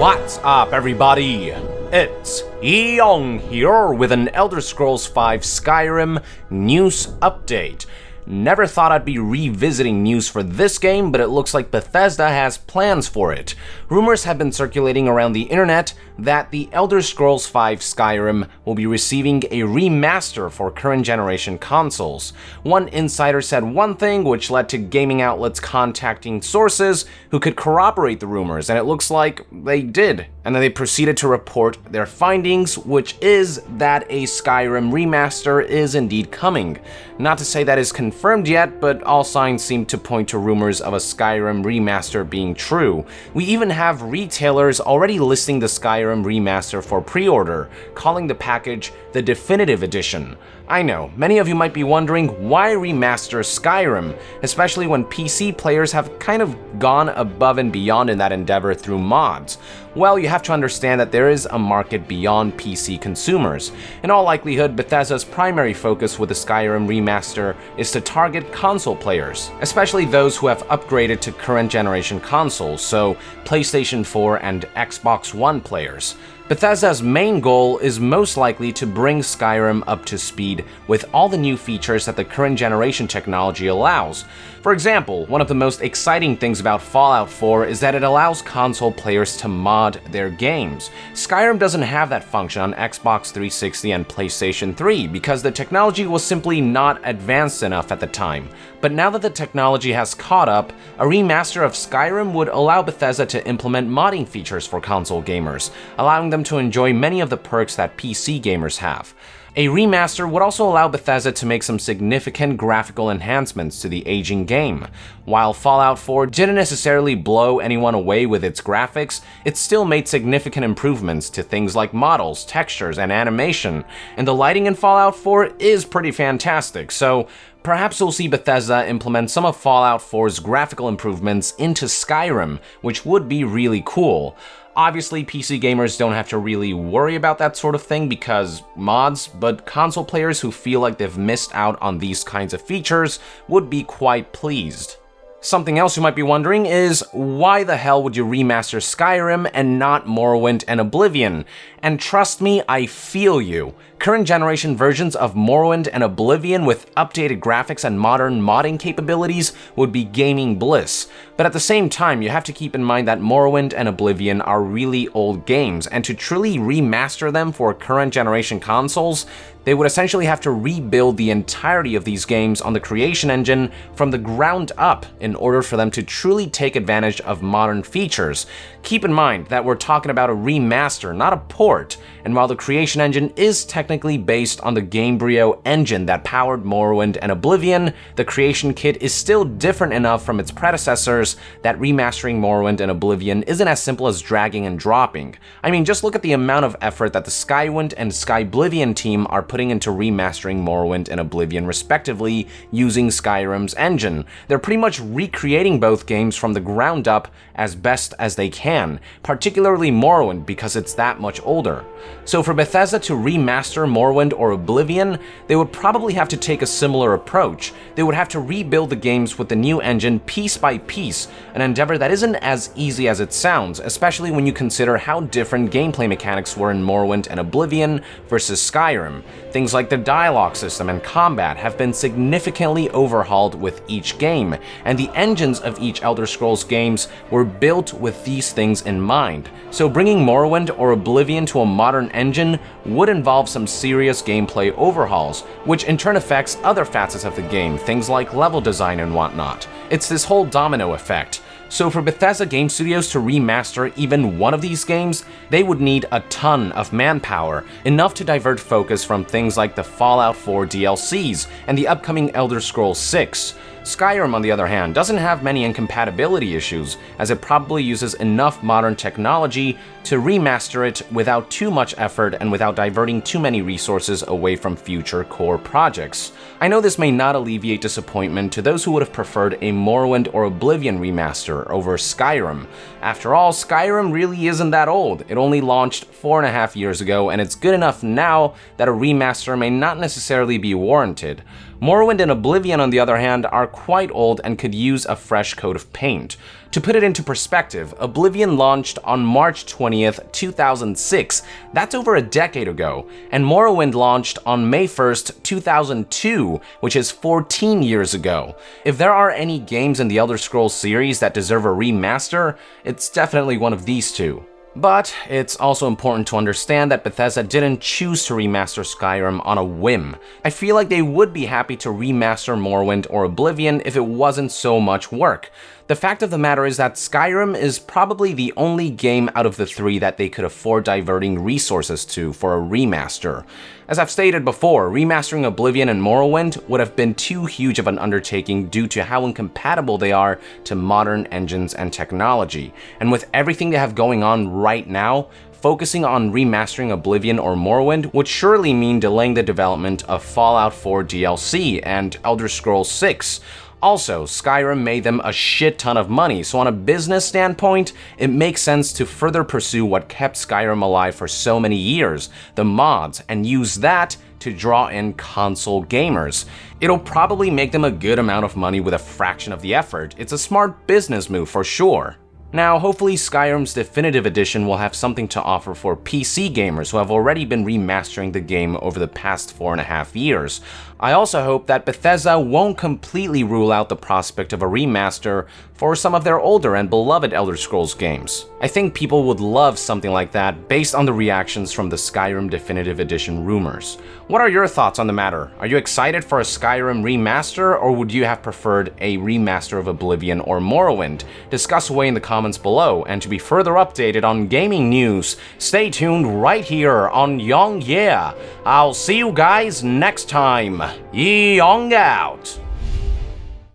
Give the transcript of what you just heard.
What's up, everybody? It's Eong here with an Elder Scrolls V Skyrim news update. Never thought I'd be revisiting news for this game, but it looks like Bethesda has plans for it. Rumors have been circulating around the internet that the Elder Scrolls V Skyrim will be receiving a remaster for current generation consoles. One insider said one thing, which led to gaming outlets contacting sources who could corroborate the rumors, and it looks like they did. And then they proceeded to report their findings, which is that a Skyrim remaster is indeed coming. Not to say that is confirmed yet, but all signs seem to point to rumors of a Skyrim remaster being true. We even have retailers already listing the Skyrim remaster for pre-order, calling the package the Definitive Edition. I know, many of you might be wondering why remaster Skyrim, especially when PC players have kind of gone above and beyond in that endeavor through mods. Well, you have to understand that there is a market beyond PC consumers. In all likelihood, Bethesda's primary focus with the Skyrim remaster is to target console players, especially those who have upgraded to current generation consoles, so PlayStation 4 and Xbox One players. Bethesda's main goal is most likely to bring Skyrim up to speed with all the new features that the current generation technology allows. For example, one of the most exciting things about Fallout 4 is that it allows console players to mod their games. Skyrim doesn't have that function on Xbox 360 and PlayStation 3 because the technology was simply not advanced enough at the time. But now that the technology has caught up, a remaster of Skyrim would allow Bethesda to implement modding features for console gamers, allowing them to enjoy many of the perks that PC gamers have. A remaster would also allow Bethesda to make some significant graphical enhancements to the aging game. While Fallout 4 didn't necessarily blow anyone away with its graphics, it still made significant improvements to things like models, textures, and animation, and the lighting in Fallout 4 is pretty fantastic, so perhaps we'll see Bethesda implement some of Fallout 4's graphical improvements into Skyrim, which would be really cool. Obviously, PC gamers don't have to really worry about that sort of thing because mods, but console players who feel like they've missed out on these kinds of features would be quite pleased. Something else you might be wondering is, why the hell would you remaster Skyrim and not Morrowind and Oblivion? And trust me, I feel you. Current generation versions of Morrowind and Oblivion with updated graphics and modern modding capabilities would be gaming bliss. But at the same time, you have to keep in mind that Morrowind and Oblivion are really old games, and to truly remaster them for current generation consoles, they would essentially have to rebuild the entirety of these games on the creation engine from the ground up in order for them to truly take advantage of modern features. Keep in mind that we're talking about a remaster, not a port, and while the creation engine is technically based on the Gamebryo engine that powered Morrowind and Oblivion, the creation kit is still different enough from its predecessors that remastering Morrowind and Oblivion isn't as simple as dragging and dropping. I mean, just look at the amount of effort that the Skywind and Skyblivion team are putting into remastering Morrowind and Oblivion respectively using Skyrim's engine. They're pretty much recreating both games from the ground up as best as they can, particularly Morrowind because it's that much older. So for Bethesda to remaster Morrowind or Oblivion, they would probably have to take a similar approach. They would have to rebuild the games with the new engine piece by piece, an endeavor that isn't as easy as it sounds, especially when you consider how different gameplay mechanics were in Morrowind and Oblivion versus Skyrim. Things like the dialogue system and combat have been significantly overhauled with each game, and the engines of each Elder Scrolls games were built with these things in mind. So bringing Morrowind or Oblivion to a modern engine would involve some serious gameplay overhauls, which in turn affects other facets of the game, things like level design and whatnot. It's this whole domino effect. So for Bethesda Game Studios to remaster even one of these games, they would need a ton of manpower, enough to divert focus from things like the Fallout 4 DLCs and the upcoming Elder Scrolls 6. Skyrim, on the other hand, doesn't have many incompatibility issues, as it probably uses enough modern technology to remaster it without too much effort and without diverting too many resources away from future core projects. I know this may not alleviate disappointment to those who would have preferred a Morrowind or Oblivion remaster over Skyrim. After all, Skyrim really isn't that old. It only launched 4.5 years ago, and it's good enough now that a remaster may not necessarily be warranted. Morrowind and Oblivion, on the other hand, are quite old and could use a fresh coat of paint. To put it into perspective, Oblivion launched on March 20th, 2006, that's over a decade ago, and Morrowind launched on May 1st, 2002, which is 14 years ago. If there are any games in the Elder Scrolls series that deserve a remaster, it's definitely one of these two. But it's also important to understand that Bethesda didn't choose to remaster Skyrim on a whim. I feel like they would be happy to remaster Morrowind or Oblivion if it wasn't so much work. The fact of the matter is that Skyrim is probably the only game out of the three that they could afford diverting resources to for a remaster. As I've stated before, remastering Oblivion and Morrowind would have been too huge of an undertaking due to how incompatible they are to modern engines and technology. And with everything they have going on right now, focusing on remastering Oblivion or Morrowind would surely mean delaying the development of Fallout 4 DLC and Elder Scrolls 6. Also, Skyrim made them a shit ton of money, so on a business standpoint, it makes sense to further pursue what kept Skyrim alive for so many years, the mods, and use that to draw in console gamers. It'll probably make them a good amount of money with a fraction of the effort. It's a smart business move for sure. Now, hopefully Skyrim's Definitive Edition will have something to offer for PC gamers who have already been remastering the game over the past 4.5 years. I also hope that Bethesda won't completely rule out the prospect of a remaster for some of their older and beloved Elder Scrolls games. I think people would love something like that based on the reactions from the Skyrim Definitive Edition rumors. What are your thoughts on the matter? Are you excited for a Skyrim remaster, or would you have preferred a remaster of Oblivion or Morrowind? Discuss away in the comments below, and to be further updated on gaming news, stay tuned right here on Young Yeah. I'll see you guys next time. Young out!